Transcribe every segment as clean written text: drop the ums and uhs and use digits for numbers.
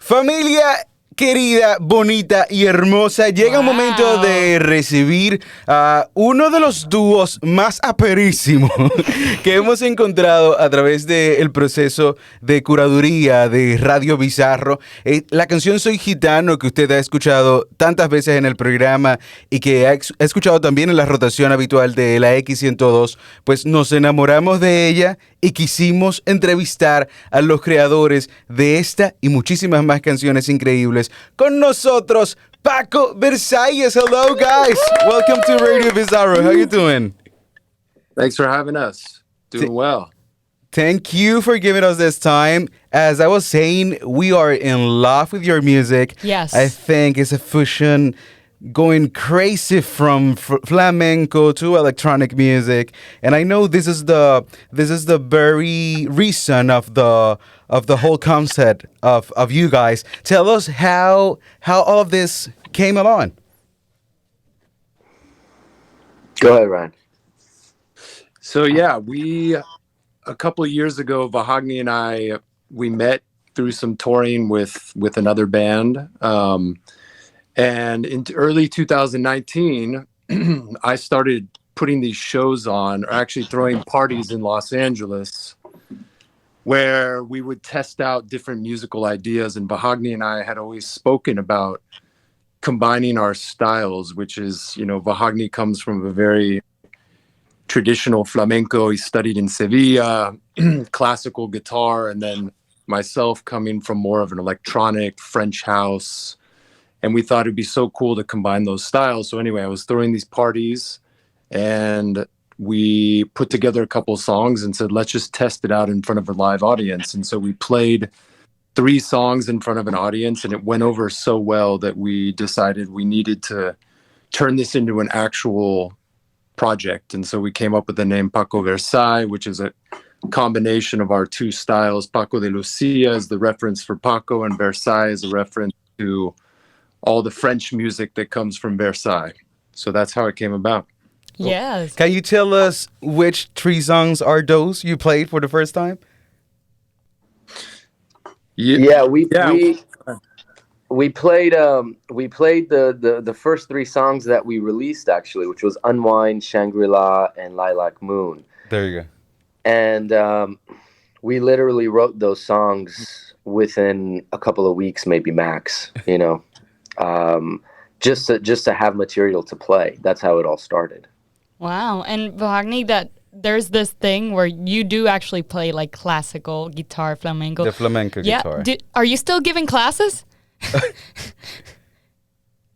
Familia querida, bonita y hermosa, llega un momento de recibir a uno de los dúos más aperísimos que hemos encontrado a través del proceso de curaduría de Radio Bizarro. La canción Soy Gitano, que usted ha escuchado tantas veces en el programa y que ha escuchado también en la rotación habitual de la X102, pues nos enamoramos de ella y quisimos entrevistar a los creadores de esta y muchísimas más canciones increíbles. Con nosotros, Paco Versailles. Hello, guys. Welcome to Radio Bizarro. How you doing? Thanks for having us. Doing well. Thank you for giving us this time. As I was saying, we are in love with your music. Yes. I think it's a fusion going crazy from flamenco to electronic music, and I know this is the very reason of the whole concept of you guys. Tell us how all of this came along. Go ahead, Ryan. So yeah, a couple of years ago, Vahagni and I, we met through some touring with another band. And in early 2019, I started putting these shows on, or actually throwing parties in Los Angeles, where we would test out different musical ideas. And Vahagni and I had always spoken about combining our styles, which is, Vahagni comes from a very traditional flamenco. He studied in Sevilla, classical guitar, and then myself coming from more of an electronic French house. And we thought it'd be so cool to combine those styles. So anyway, I was throwing these parties and we put together a couple of songs and said, let's just test it out in front of a live audience. And so we played 3 songs in front of an audience, and it went over so well that we decided we needed to turn this into an actual project. And so we came up with the name Paco Versailles, which is a combination of our 2 styles. Paco de Lucia is the reference for Paco, and Versailles is a reference to all the French music that comes from Versailles. So that's how it came about. Yes. Can you tell us which 3 songs are those you played for the first time? Yeah, we played the first 3 songs that we released, actually, which was Unwind, Shangri-La, and Lilac Moon. There you go. And we literally wrote those songs within a couple of weeks, maybe max, just to have material to play. That's how it all started. Wow. And Vahagni, that there's this thing where you do actually play like classical guitar, flamenco. The flamenco guitar. Are you still giving classes?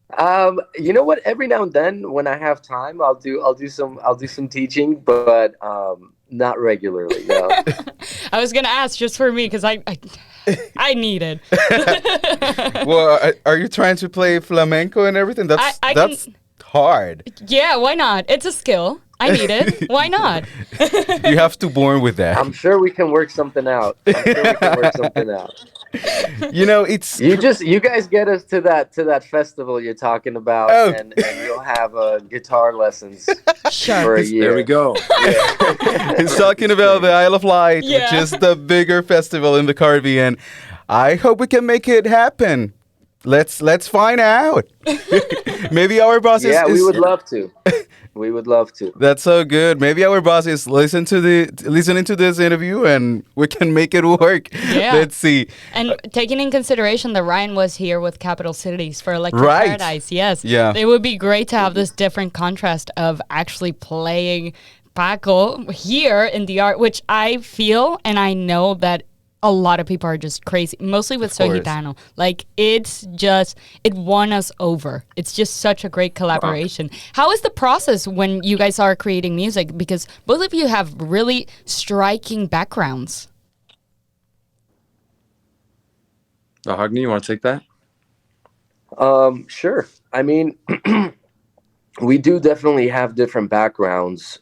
You know what? Every now and then, when I have time, I'll do some teaching, but not regularly. No. I was gonna ask just for me because I need it. Well, are you trying to play flamenco and everything? That's hard. Yeah, why not? It's a skill. I need it. Why not? You have to born with that. I'm sure we can work something out. It's you guys get us to that festival you're talking about, and you'll have guitar lessons for a year. There we go. Yeah. He's talking about the Isle of Light, which is the bigger festival in the Caribbean. I hope we can make it happen. Let's find out. Maybe our boss is... Yeah, we would love to. We would love to. That's so good. Maybe our boss is listening to this interview and we can make it work. Yeah. Let's see. And taking in consideration that Ryan was here with Capital Cities for Electric Paradise, yes. Yeah. It would be great to have this different contrast of actually playing Paco here in the art, which I feel and I know that a lot of people are just crazy, mostly with Soy Gitano. Like, it won us over. It's just such a great collaboration. How is the process when you guys are creating music? Because both of you have really striking backgrounds. Vahagni, you want to take that? Sure. I mean, we do definitely have different backgrounds.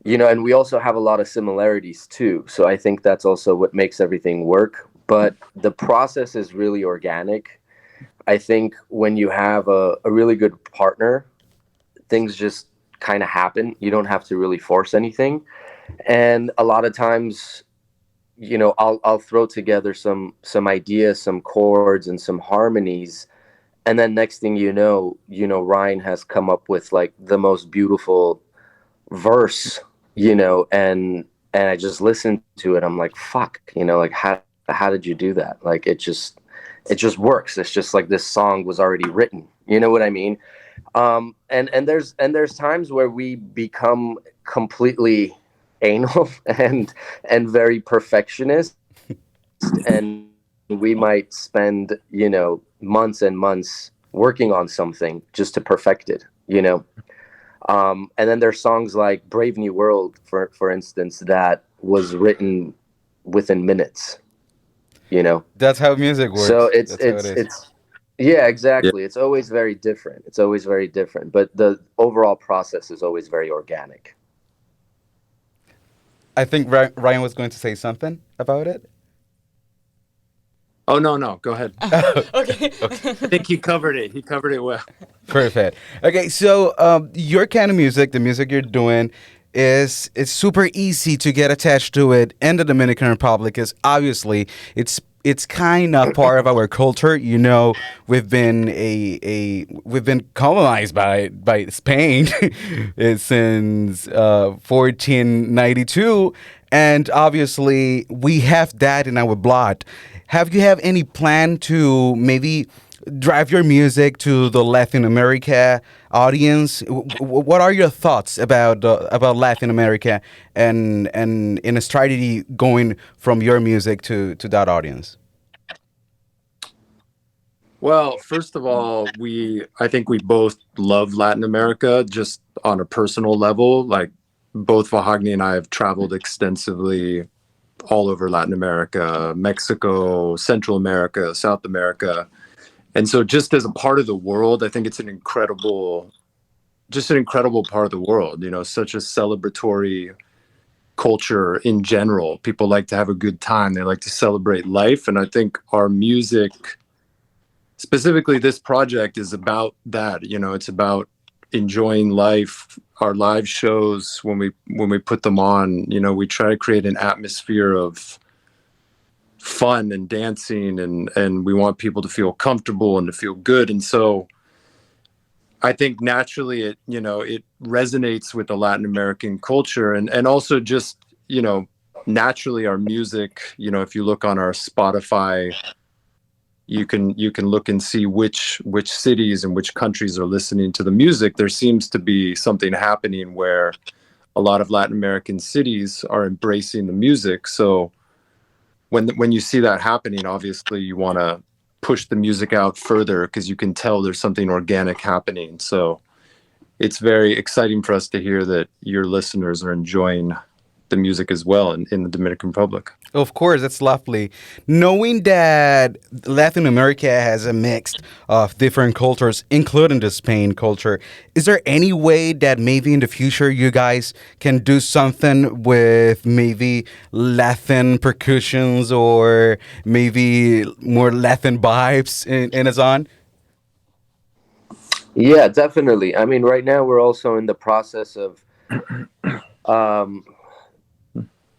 And we also have a lot of similarities too. So I think that's also what makes everything work. But the process is really organic. I think when you have a really good partner, things just kind of happen. You don't have to really force anything. And a lot of times I'll throw together some ideas, some chords, and some harmonies, and then next thing Ryan has come up with like the most beautiful verse, and I just listened to it. I'm like, fuck, like how did you do that? Like it just works. It's just like this song was already written. You know what I mean? And there's times where we become completely anal and very perfectionist, and we might spend months and months working on something just to perfect it. And then there's songs like Brave New World, for instance, that was written within minutes. That's how music works. So it's yeah, exactly. It's always very different. But the overall process is always very organic. I think Ryan was going to say something about it. Oh, no, go ahead. Okay. I think he covered it well. Perfect. Okay, so your kind of music, the music you're doing, it's super easy to get attached to it in the Dominican Republic, because obviously it's kind of part of our culture. We've been we've been colonized by Spain since 1492, and obviously we have that in our blood. Have you any plan to maybe drive your music to the Latin America audience? What are your thoughts about Latin America and in a strategy going from your music to that audience? Well, first of all, I think we both love Latin America just on a personal level. Like both Vahagni and I have traveled extensively all over Latin America, Mexico, Central America, South America. And so just as a part of the world, I think it's an incredible part of the world, such a celebratory culture in general. People like to have a good time. They like to celebrate life. And I think our music, specifically this project, is about that. It's about enjoying life. Our live shows, when we put them on, we try to create an atmosphere of fun and dancing, and we want people to feel comfortable and to feel good. And so I think naturally it resonates with the Latin American culture, and also just, naturally our music, if you look on our Spotify, you can look and see which cities and which countries are listening to the music. There seems to be something happening where a lot of Latin American cities are embracing the music. So when you see that happening, obviously you want to push the music out further because you can tell there's something organic happening. So it's very exciting for us to hear that your listeners are enjoying the music as well in the Dominican Republic. Of course, that's lovely. Knowing that Latin America has a mix of different cultures, including the Spain culture, is there any way that maybe in the future you guys can do something with maybe Latin percussions or maybe more Latin vibes in a song? Yeah, definitely. I mean, right now we're also in the process of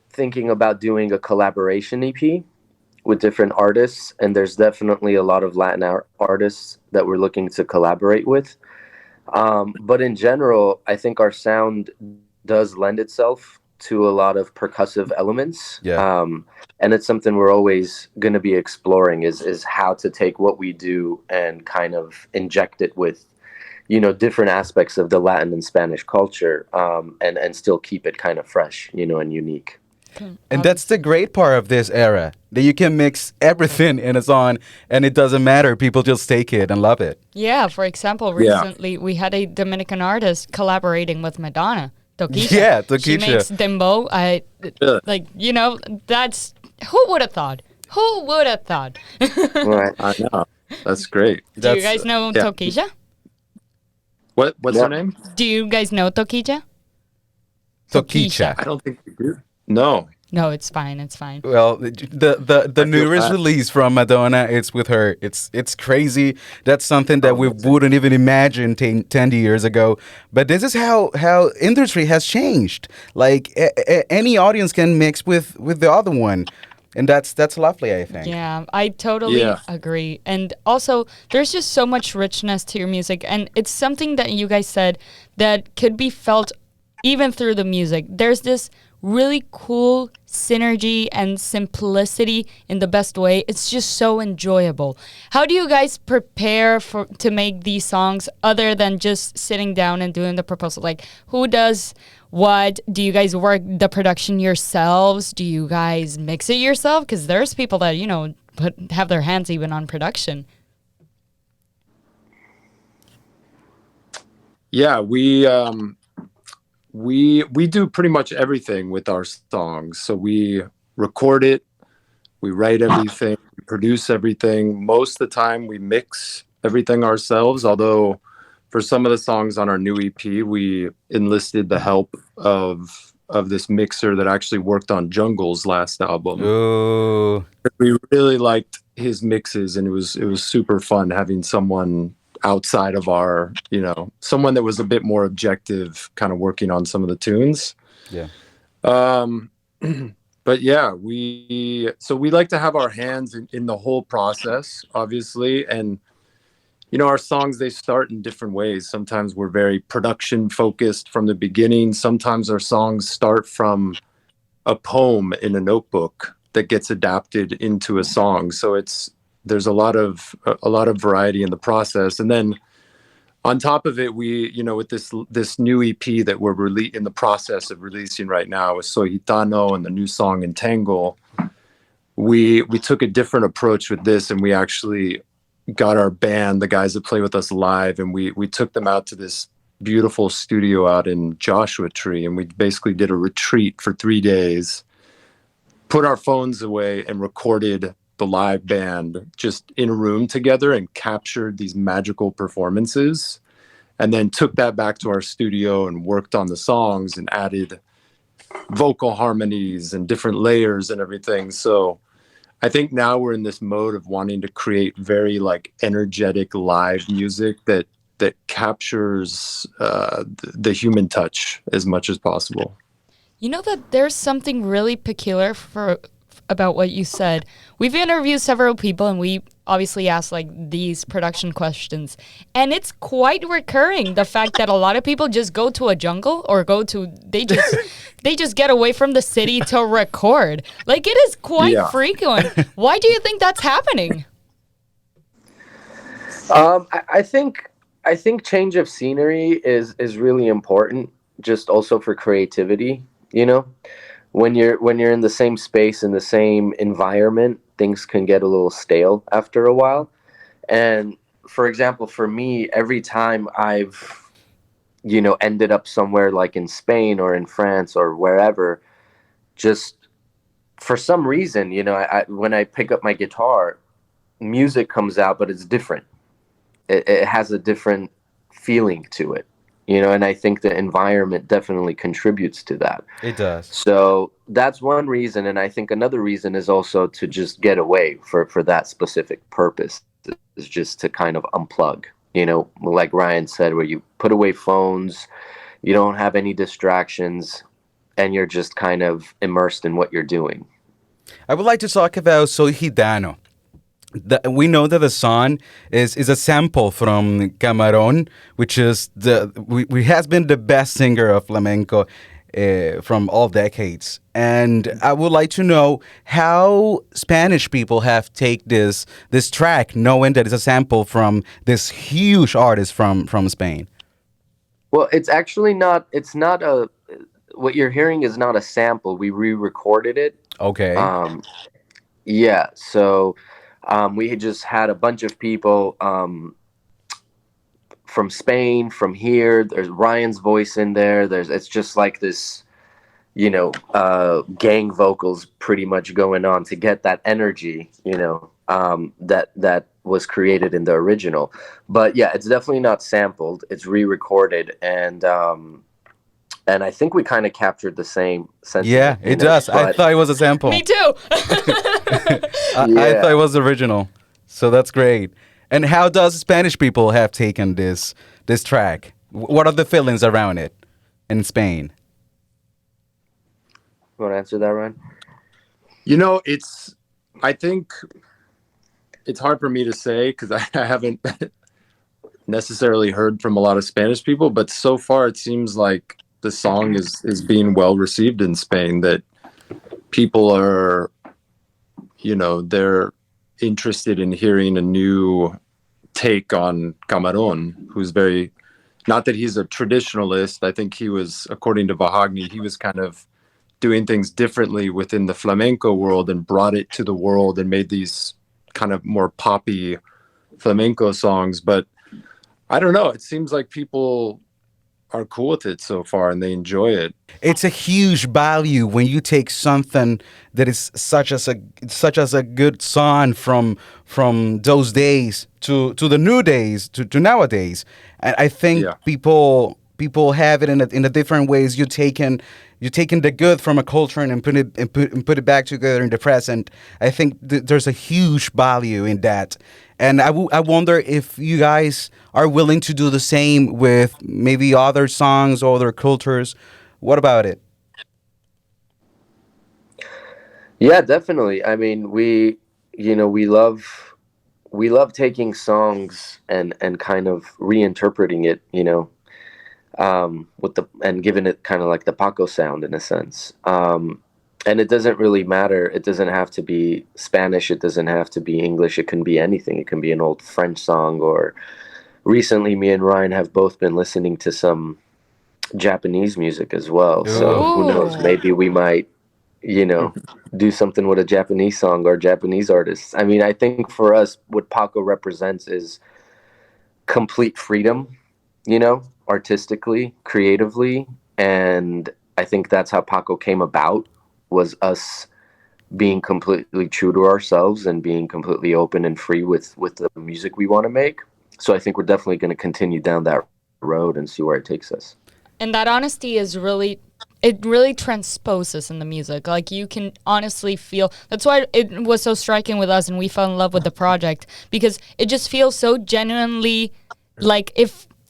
thinking about doing a collaboration EP with different artists, and there's definitely a lot of Latin artists that we're looking to collaborate with. But in general, I think our sound does lend itself to a lot of percussive elements. Yeah. And it's something we're always going to be exploring is how to take what we do and kind of inject it with, different aspects of the Latin and Spanish culture, and still keep it kind of fresh, and unique. And that's the great part of this era, that you can mix everything in a song and it doesn't matter. People just take it and love it. Yeah, for example, recently we had a Dominican artist collaborating with Madonna, Toquilla. Yeah, Toquilla. She makes dembow. That's, who would have thought? Who would have thought? Right. I know. That's great. Do you guys know Toquilla? What's her name? Do you guys know Toquilla? Toquilla. I don't think we do. No, it's fine. It's fine. Well, the newest release from Madonna, it's with her. It's crazy. That's something that we wouldn't even imagine 10 years ago. But this is how industry has changed. Like any audience can mix with the other one. And that's lovely, I think. Yeah, I totally Yeah. agree. And also, there's just so much richness to your music. And it's something that you guys said that could be felt even through the music. There's this really cool synergy and simplicity in the best way. It's just so enjoyable. How do you guys prepare for to make these songs other than just sitting down and doing the proposal? Like, who does what? Do you guys work the production yourselves? Do you guys mix it yourself? Because there's people that, have their hands even on production. Yeah, we do pretty much everything with our songs. So we record it, we write everything, we produce everything. Most of the time we mix everything ourselves, although for some of the songs on our new EP, we enlisted the help of this mixer that actually worked on Jungle's last album. Ooh. We really liked his mixes, and it was super fun having someone outside of our, someone that was a bit more objective, kind of working on some of the tunes. Yeah. But yeah, we like to have our hands in the whole process, obviously. And, our songs, they start in different ways. Sometimes we're very production focused from the beginning. Sometimes our songs start from a poem in a notebook that gets adapted into a song. So there's a lot of variety in the process. And then on top of it, we, with this new EP that we're in the process of releasing right now with Soy Gitano and the new song Entangle, we took a different approach with this, and we actually got our band, the guys that play with us live, and we took them out to this beautiful studio out in Joshua Tree, and we basically did a retreat for 3 days, put our phones away, and recorded the live band just in a room together and captured these magical performances, and then took that back to our studio and worked on the songs and added vocal harmonies and different layers and everything. So I think now we're in this mode of wanting to create very energetic live music that captures the human touch as much as possible. You know that there's something really peculiar about what you said. We've interviewed several people, and we obviously asked these production questions, and it's quite recurring, the fact that a lot of people just go to a jungle or they just get away from the city to record. It is quite frequent. Why do you think that's happening? I think change of scenery is really important, just also for creativity. When you're in the same space, in the same environment, things can get a little stale after a while. And for example, for me, every time I've ended up somewhere like in Spain or in France or wherever, just for some reason, when I pick up my guitar, music comes out, but it's different. It has a different feeling to it. And I think the environment definitely contributes to that. It does. So that's one reason. And I think another reason is also to just get away for that specific purpose, is just to kind of unplug, like Ryan said, where you put away phones, you don't have any distractions, and you're just kind of immersed in what you're doing. I would like to talk about Soy Gitano. We know that the song is a sample from Camarón, which is has been the best singer of flamenco from all decades. And I would like to know how Spanish people have taken this track, knowing that it's a sample from this huge artist from Spain. Well, it's actually not. It's not a. What you're hearing is not a sample. We re-recorded it. Okay. Yeah. So. We had just had a bunch of people from Spain, from here. There's Ryan's voice in there. It's just like this, gang vocals pretty much going on to get that energy, that was created in the original. But yeah, it's definitely not sampled. It's re-recorded, and I think we kind of captured the same sentiment. Yeah, it does. I thought it was a sample. Me too. I thought it was the original. So that's great. And how does Spanish people have taken this track? What are the feelings around it in Spain? You want to answer that, Ryan? It's, I think it's hard for me to say because I haven't necessarily heard from a lot of Spanish people, but so far it seems like the song is being well received in Spain, that people are, they're interested in hearing a new take on Camarón, who's very, not that he's a traditionalist. I think he was, according to Vahagni, he was kind of doing things differently within the flamenco world and brought it to the world and made these kind of more poppy flamenco songs. But I don't know. It seems like people are cool with it so far and they enjoy it. It's a huge value when you take something that is such as a good song from those days to the new days to nowadays. And I think Yeah. people have it in a different ways. You're taking the good from a culture and put it back together in the present. I think there's a huge value in that. And I wonder if you guys are willing to do the same with maybe other songs or other cultures. What about it? Yeah, definitely. I mean, we love taking songs and kind of reinterpreting it, with the and giving it kind of like the Paco sound in a sense. And it doesn't really matter. It doesn't have to be Spanish. It doesn't have to be English. It can be anything. It can be an old French song. Or recently, me and Ryan have both been listening to some Japanese music as well. So who knows? Ooh. Maybe we might, you know, do something with a Japanese song or Japanese artists. I mean, I think for us, what Paco represents is complete freedom, artistically, creatively. And I think that's how Paco came about, was us being completely true to ourselves and being completely open and free with the music we want to make. So I think we're definitely going to continue down that road and see where it takes us. And that honesty is really, it really transposes in the music. Like you can honestly feel, that's why it was so striking with us and we fell in love with the project, because it just feels so genuinely like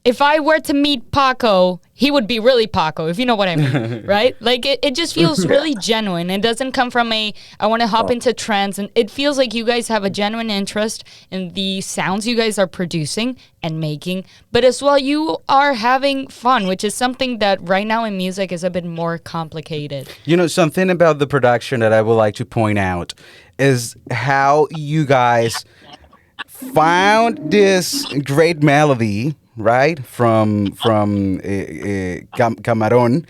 if I were to meet Paco, he would be really Paco, if you know what I mean, right? Like it just feels really genuine. It doesn't come from I want to hop into trance, and it feels like you guys have a genuine interest in the sounds you guys are producing and making, but as well you are having fun, which is something that right now in music is a bit more complicated. Something about the production that I would like to point out is how you guys found this great melody, right, from Camarón,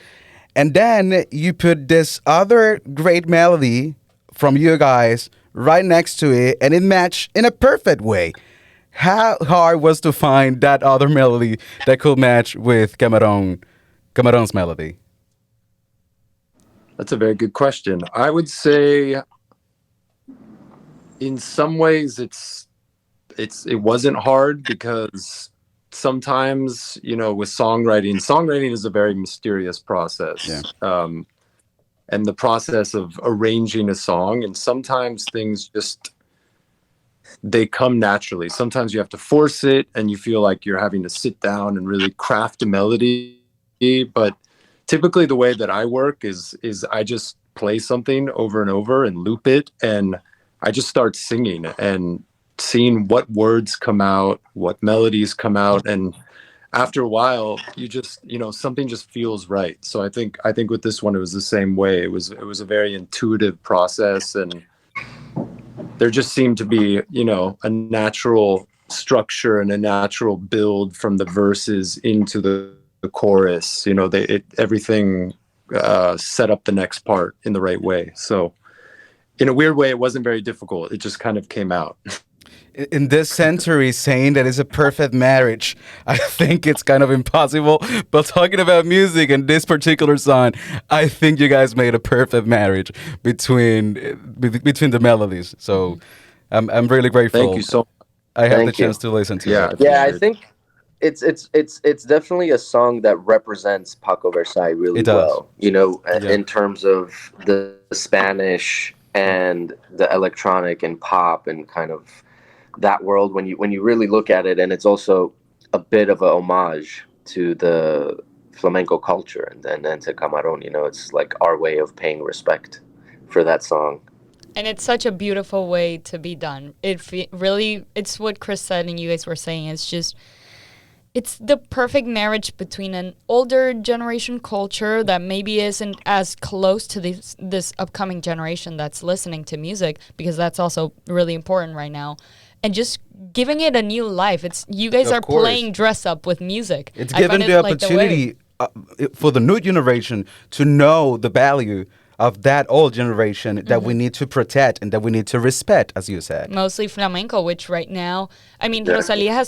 and then you put this other great melody from you guys right next to it, and it matched in a perfect way. How hard was to find that other melody that could match with Camarón's melody? That's a very good question. I would say in some ways it wasn't hard, because sometimes, with songwriting is a very mysterious process. Yeah. And the process of arranging a song, and sometimes things just, they come naturally. Sometimes you have to force it and you feel like you're having to sit down and really craft a melody. But typically the way that I work is I just play something over and over and loop it, and I just start singing and seeing what words come out, what melodies come out, and after a while you just, something just feels right. So I think with this one it was the same way. It was a very intuitive process, and there just seemed to be, a natural structure and a natural build from the verses into the chorus. Everything set up the next part in the right way. So in a weird way, it wasn't very difficult. It just kind of came out. In this century, saying that it's a perfect marriage, I think it's kind of impossible. But talking about music and this particular song, I think you guys made a perfect marriage between the melodies. So I'm really grateful. Thank you so much. I have the Thank you. chance to listen to Yeah. it. Yeah, I think it's definitely a song that represents Paco Versailles really It does. well. Yeah. In terms of the Spanish and the electronic and pop and kind of that world, when you really look at it, and it's also a bit of a homage to the flamenco culture and then to Camarón. It's like our way of paying respect for that song. And it's such a beautiful way to be done. Really, it's what Chris said and you guys were saying. It's the perfect marriage between an older generation culture that maybe isn't as close to this upcoming generation that's listening to music, because that's also really important right now, and just giving it a new life. You guys are playing dress up with music. It's given the opportunity for the new generation to know the value of that old generation that we need to protect and that we need to respect, as you said. Mostly flamenco, which right now, I mean, Rosalia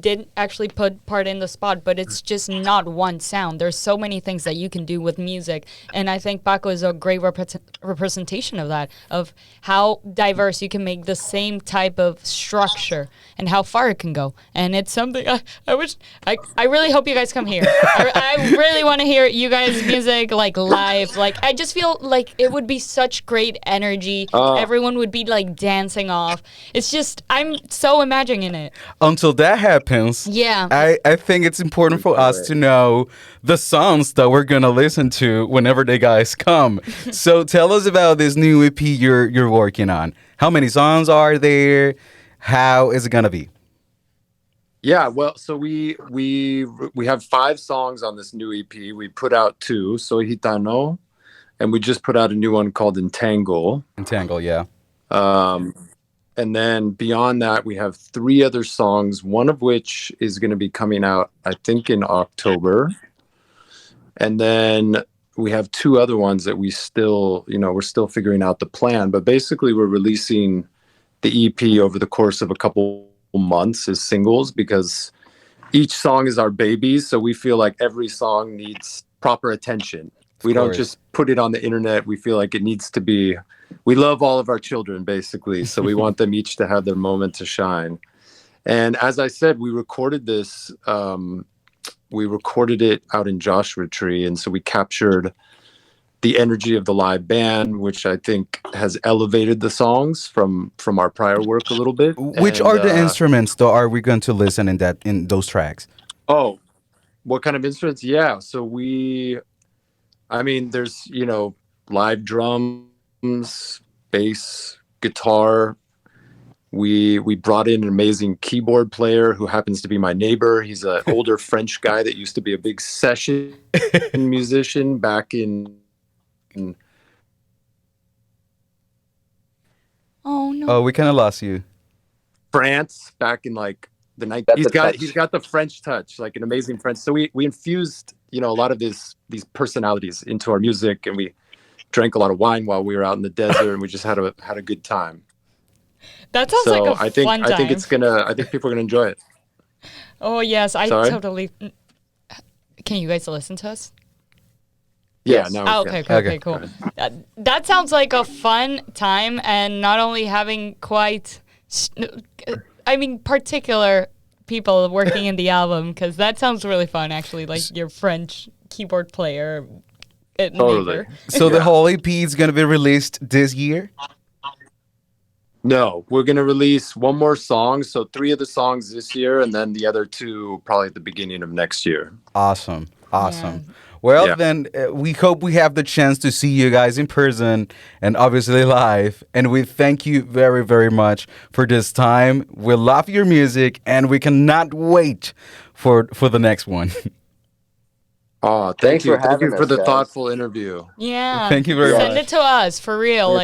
did actually put part in the spot, but it's just not one sound. There's so many things that you can do with music, and I think Paco is a great representation of that, of how diverse you can make the same type of structure and how far it can go. And it's something I really hope you guys come here. I really want to hear you guys' music like live. Like, I just feel like it would be such great energy. Everyone would be like dancing off. It's just, I'm so imagining it. Until that happens, I think it's important for us to know the songs that we're gonna listen to whenever the guys come. So tell us about this new EP you're working on. How many songs are there? How is it gonna be? Yeah, well, so we have 5 songs on this new EP. We put out 2, Soy Gitano, and we just put out a new one called Entangle. Entangle, yeah. And then beyond that, we have 3 other songs, one of which is going to be coming out, I think, in October. And then we have 2 other ones that we're still figuring out the plan. But basically, we're releasing the EP over the course of a couple months as singles, because each song is our baby. So we feel like every song needs proper attention. We don't just put it on the internet. We feel like it needs to be, we love all of our children, basically. So we want them each to have their moment to shine. And as I said, we recorded this, we recorded it out in Joshua Tree. And so we captured the energy of the live band, which I think has elevated the songs from our prior work a little bit. Which are the instruments, though, are we going to listen in those tracks? Oh, what kind of instruments? Yeah. So there's, live drums, bass, guitar. We brought in an amazing keyboard player who happens to be my neighbor. He's an older French guy that used to be a big session musician back in. Oh no! Oh, we kind of lost you. France back in like the night. He's got the French touch, like an amazing French. So we infused a lot of these personalities into our music, and we drank a lot of wine while we were out in the desert, and we just had a good time. That sounds like a fun time. I think people are gonna enjoy it. Oh yes, totally. Can you guys listen to us? Yeah, no. Okay, cool. That sounds like a fun time, and not only having particular people working in the album, because that sounds really fun, actually, like your French keyboard player. Totally. So the whole EP is going to be released this year? No, we're going to release one more song, so 3 of the songs this year, and then the other 2 probably at the beginning of next year. Awesome. Yeah. Well, then we hope we have the chance to see you guys in person and obviously live. And we thank you very, very much for this time. We love your music, and we cannot wait for the next one. Oh, thank you for the thoughtful interview. Yeah. Thank you very much. Send it to us, for real.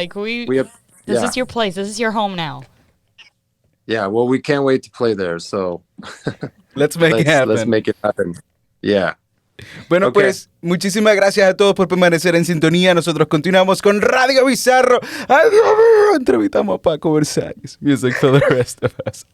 This is your place. This is your home now. Yeah, well, we can't wait to play there, so let's make it happen. Let's make it happen. Yeah. Bueno, pues, muchísimas gracias a todos por permanecer en sintonía. Nosotros continuamos con Radio Bizarro. Adiós. Entrevistamos a Paco Versailles. Music for the rest of us.